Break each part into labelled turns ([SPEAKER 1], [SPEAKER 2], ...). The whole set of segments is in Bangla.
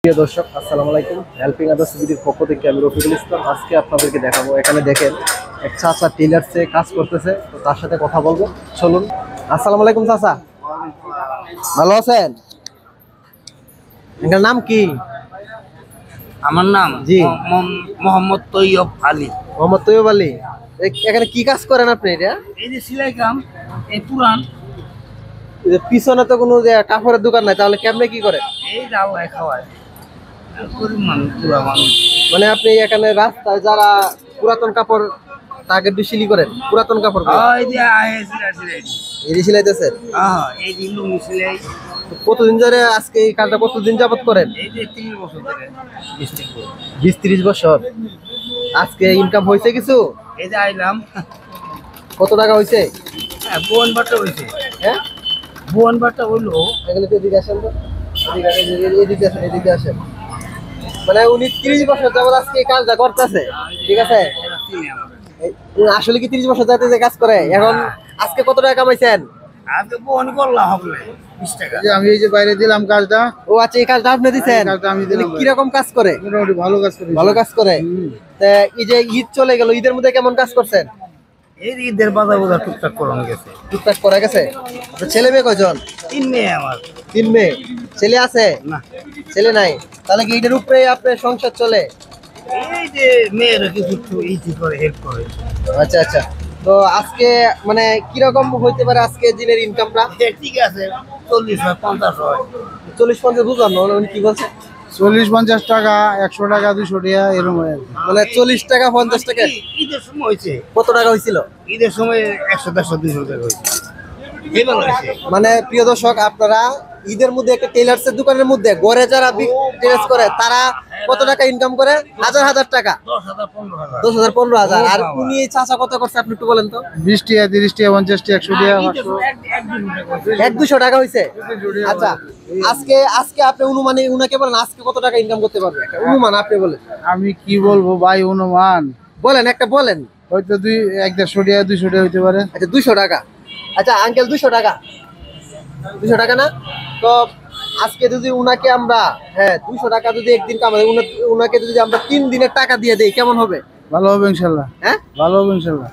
[SPEAKER 1] প্রিয় দর্শক আসসালামু আলাইকুম। হেল্পিং আদার্স ভিডিওর পক্ষ থেকে আমি রফিকুল ইসলাম আজকে আপনাদেরকে দেখাবো। এখানে দেখেন এক চাচা টেলার্সে কাজ করতেছে, তো তার সাথে কথা বলবো। চলুন। আসসালামু আলাইকুম চাচা, ভালো আছেন? এটার নাম কি?
[SPEAKER 2] আমার নাম
[SPEAKER 1] জি
[SPEAKER 2] মোহাম্মদ তৈয়ব আলী।
[SPEAKER 1] মোহাম্মদ তৈয়ব আলী। এখানে কি কাজ করেন আপনি? এটা
[SPEAKER 2] এই যে সিলাই কাম, এই পুরান
[SPEAKER 1] পিছনে তো কোনো কাপড়ের দোকান নাই, তাহলে কেমনে কি করেন?
[SPEAKER 2] এই যাও খাওয়ায় গরিব মানুষ, পুরা মানুষ।
[SPEAKER 1] মানে আপনি এখানে রাস্তায় যারা পুরাতন কাপড় তাকে ডিসিলি করেন, পুরাতন কাপড়
[SPEAKER 2] এই যে
[SPEAKER 1] এই সিলাইতেছেন?
[SPEAKER 2] এই যে লুঙ্গি সিলাই।
[SPEAKER 1] কতদিন ধরে আজকে এই কাজটা কতদিন যাবত করেন?
[SPEAKER 2] এই যে 30 বছর ধরে,
[SPEAKER 1] 20-30 বছর। আজকে ইনকাম হয়েছে কিছু?
[SPEAKER 2] এই যে আইলাম।
[SPEAKER 1] কত টাকা হয়েছে?
[SPEAKER 2] বোন বাটা হয়েছে।
[SPEAKER 1] হ্যাঁ,
[SPEAKER 2] বোন বাটা হইলো।
[SPEAKER 1] এগুলো তো এদিকে আসেন তো, এদিকে আসেন, এদিকে আসেন। মানে উনি 30 বছর যাবত আজকে এই কাজটা করতেছে, ঠিক আছে? আসলে কি 30 বছর যাতে যে কাজ করে? এখন আজকে কত টাকা কামাইছেন?
[SPEAKER 2] আজকে বোন করলাম হবে 20 টাকা।
[SPEAKER 3] আমি এই যে বাইরে দিলাম কাজটা।
[SPEAKER 1] ও আচ্ছা, এই কাজটা আপনি দিচ্ছেন?
[SPEAKER 3] কাজটা আমি দিলাম।
[SPEAKER 1] কি রকম কাজ করে?
[SPEAKER 3] মোটামুটি ভালো কাজ করে।
[SPEAKER 1] ভালো কাজ করে। তা এই যে ঈদ চলে গেল, ঈদের মধ্যে কেমন কাজ করছেন?
[SPEAKER 2] এই ঈদের বাজার বাজার টুকটাক করানো গেছে।
[SPEAKER 1] টুকটাক করা গেছে। আপনার ছেলে মেয়ে কয়জন?
[SPEAKER 2] 3 মেয়ে আমার।
[SPEAKER 1] 3 মেয়ে। ছেলে আছে?
[SPEAKER 2] না,
[SPEAKER 1] ছেলে নাই। তাহলে কি এটার উপরে আপনার সংসার চলে?
[SPEAKER 2] এই যে মেয়েরা কিছু ইজি করে, হেল্প করে।
[SPEAKER 1] আচ্ছা আচ্ছা। তো আজকে মানে কিরকম হইতে পারে আজকে দিনের ইনকামটা?
[SPEAKER 2] ঠিক আছে, 40 হয়, 50 হয়।
[SPEAKER 1] 40-50 বুঝলাম না, উনি কি বলছে?
[SPEAKER 3] 40-50 টাকা, 100 টাকা, 200 টাকা এরকম হয় আর কি।
[SPEAKER 1] মানে 40 টাকা 50 টাকা।
[SPEAKER 2] ঈদের সময় হয়েছে।
[SPEAKER 1] কত টাকা হয়েছিল?
[SPEAKER 2] ঈদের সময় 100, 150, 200 টাকা হয়েছে। এবার হয়েছে।
[SPEAKER 1] মানে প্রিয় দর্শক, আপনারা ঈদের মধ্যে একটা টেলার্সের দোকানের মধ্যে গড়ে যারা টেলার্স করে তারা কত টাকা ইনকাম করে? হাজার হাজার টাকা।
[SPEAKER 2] 10,000, 15,000।
[SPEAKER 1] 10,000, 15,000। আর উনি এই চাচা কত করছে আপনি একটু বলেন তো?
[SPEAKER 3] 20 টাকা, 30 টাকা, 50 টাকা, 100 টাকা, 500।
[SPEAKER 1] 100-200 টাকা হয়েছে। আচ্ছা, আজকে আপনি অনুমানে উনাকে বলেন আজকে কত টাকা ইনকাম করতে পারবে? একটা অনুমান আপনি বলেন।
[SPEAKER 3] আমি কি বলবো ভাই, অনুমান
[SPEAKER 1] বলেন, একটা বলেন।
[SPEAKER 3] হয়তো 150 টাকা, 200 টাকা হইতে পারে।
[SPEAKER 1] আচ্ছা, 200 টাকা। আচ্ছা আঙ্কেল, 200 টাকা। 200 টাকা না? তো আজকে যদি উনাকে আমরা 200 টাকা যদি একদিন কামাই, উনাকে যদি আমরা 3 দিনের টাকা দিয়ে দেই কেমন হবে?
[SPEAKER 3] ভালো হবে ইনশাল্লাহ।
[SPEAKER 1] হ্যাঁ,
[SPEAKER 3] ভালো হবে ইনশাল্লাহ।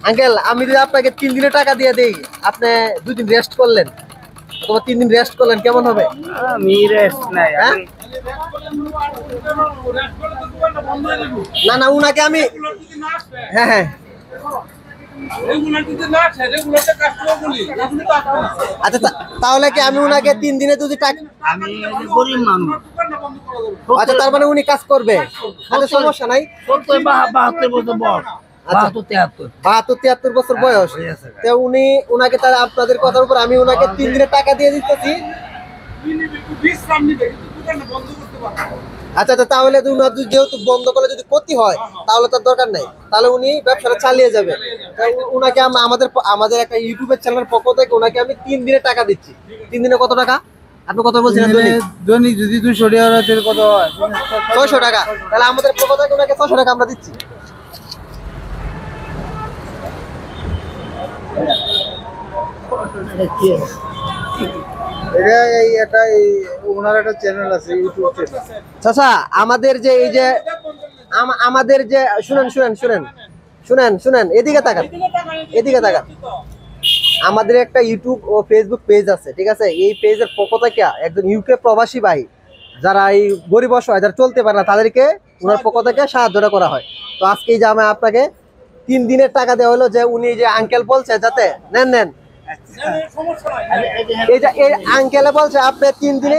[SPEAKER 1] আঙ্কেল, আমি যদি আপনাকে 3 দিনের টাকা দিয়ে দেই, আপনি 2 দিন রেস্ট করলেন অথবা 3 দিন রেস্ট করলেন, কেমন হবে?
[SPEAKER 2] আমি রেস্ট নাই।
[SPEAKER 1] হ্যাঁ, না না, উনাকে আমি হ্যাঁ আচ্ছা, তাহলে কি আমি উনাকে 3 দিনে যদি টাকা,
[SPEAKER 2] আমি গরিব মানুষ।
[SPEAKER 1] আচ্ছা তার মানে উনি কাজ করবে? আচ্ছা, সমস্যা নাই।
[SPEAKER 2] 70, 72 বছর বয়স। 72, 73।
[SPEAKER 1] 72-73 বছর বয়স। তো উনাকে তার আপনাদের কথার উপর আমি উনাকে 3 দিনের টাকা দিয়ে দিতেছি। আচ্ছা আচ্ছা, তাহলে উনার যেহেতু বন্ধ করলে যদি ক্ষতি হয় তাহলে তার দরকার নাই, তাহলে উনি ব্যবসাটা চালিয়ে যাবে। উনাকে আমাদের একটা ইউটিউবের চ্যানেলের পক্ষ থেকে উনাকে আমি 3 দিনের টাকা দিচ্ছি। 3 দিনে কত টাকা আপনি কত বলছিলেন?
[SPEAKER 3] দৈনিক যদি 200 টাকা হয় তাহলে কত হয়?
[SPEAKER 1] 600 টাকা। তাহলে আমাদের পক্ষ থেকে উনাকে 600 টাকা আমরা দিচ্ছি।
[SPEAKER 3] ওনার একটা চ্যানেল আছে, ইউটিউব চ্যানেল।
[SPEAKER 1] চাচা, আমাদের যে এই যে আমাদের যে শুনেন, এদিকে তাকান, এদিকে তাকান। আমাদের একটা ইউটিউব ও ফেসবুক পেজ আছে, ঠিক আছে? এই পেজের পক্ষ থেকে একজন ইউকে প্রবাসী ভাই যারা এই গরিব অসহায় যারা চলতে পারে না তাদেরকে ওনার পক্ষ থেকে সাহায্যটা করা হয়। তো আজকে এই যে আমি আপনাকে 3 দিনের টাকা দেওয়া হলো, যে উনি যে আঙ্কেল বলছে যাতে নেন এই আঙ্কেলে বলছে আপনি 3 দিনে,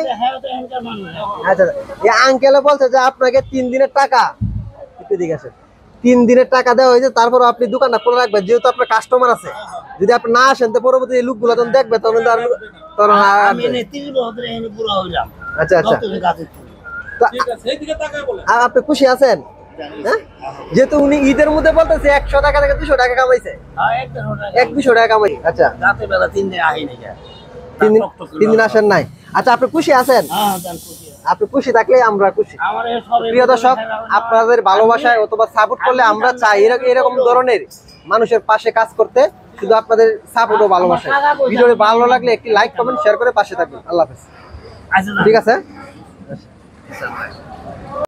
[SPEAKER 1] আচ্ছা এই আঙ্কেলে বলছে যে আপনাকে 3 দিনের টাকা, একটু দিকে আসেন, 3 দিনের টাকা দেওয়া হয়েছে। তারপর আপনি দোকানটা খোলা রাখবেন, যেহেতু আপনার কাস্টমার আছে। যদি আপনি না আসেন তো পরবর্তী এই লোকগুলো তখন দেখবে, তখন
[SPEAKER 2] আমি 30 বছর ধরে এখানে পুরো হইলাম।
[SPEAKER 1] আচ্ছা আচ্ছা, আপনি খুশি আছেন? হ্যাঁ, যেহেতু উনি ঈদের মধ্যে বলতেছে 100 টাকা থেকে 200 টাকা কামাইছে, 100-200 টাকা কামাই। আচ্ছা,
[SPEAKER 2] রাতে বেলা 3 দিন আহি না।
[SPEAKER 1] 3 দিন আসেন নাই। আচ্ছা, আপনি খুশি আছেন? আপনি খুশি থাকলে আমরা খুশি। প্রিয় দর্শক, আপনাদের ভালোবাসায় অথবা সাপোর্ট করলে আমরা চাই এরকম ধরনের মানুষের পাশে কাজ করতে। শুধু আপনাদের সাপোর্ট ও ভালোবাসা। ভিডিওটি ভালো লাগলে একটি লাইক, কমেন্ট, শেয়ার করে পাশে থাকবেন। আল্লাহ হাফেজ। ঠিক আছে।
[SPEAKER 2] দিতে চান ভাই?